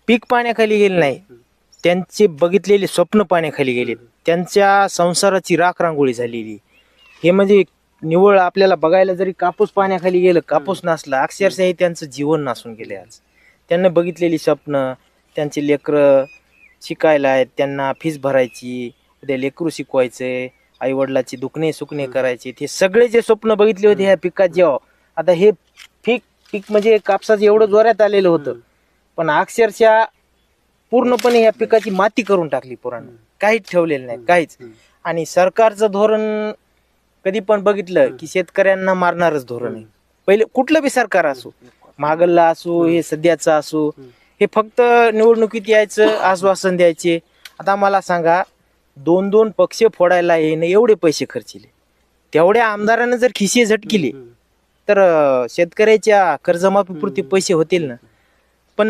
पीक पाण्याखाली गेले नाही, त्यांचे बघितलेले स्वप्न पाण्याखाली गेले, त्यांच्या संसाराची राखरांगोळी झालेली. हे म्हणजे निव्वळ आपल्याला बघायला जरी कापूस पाण्याखाली गेलं, कापूस नसला, अक्षरशः हे त्यांचं जीवन नासून गेले. आज त्यांना बघितलेली स्वप्न, त्यांचे लेकरं शिकायला आहेत, त्यांना फीस भरायची, उद्या लेकरू शिकवायचे, आई वडिलाची दुखणे सुखणे करायचे, ते सगळे जे स्वप्न बघितले होते ह्या पिकात जेव्हा, आता हे पीक पीक म्हणजे कापसाचं एवढं जोरात आलेलं होतं, पण अक्षरशः पूर्णपणे या पिकाची माती करून टाकली पोरांना, काहीच ठेवलेलं नाही, काहीच. आणि सरकारचं धोरण कधी पण बघितलं की शेतकऱ्यांना मारणारच धोरण आहे. पहिले कुठलं बी सरकार असो, मागल्ला असो, हे सध्याचं असो, हे फक्त निवडणुकीत यायचं, आश्वासन द्यायचे. आता मला सांगा, 2-2 पक्ष फोडायला येणे एवढे पैसे खर्चिले, तेवढ्या आमदारांना जर खिसे झटकिले तर शेतकऱ्याच्या कर्जमाफीपुरते पैसे होतील ना. पण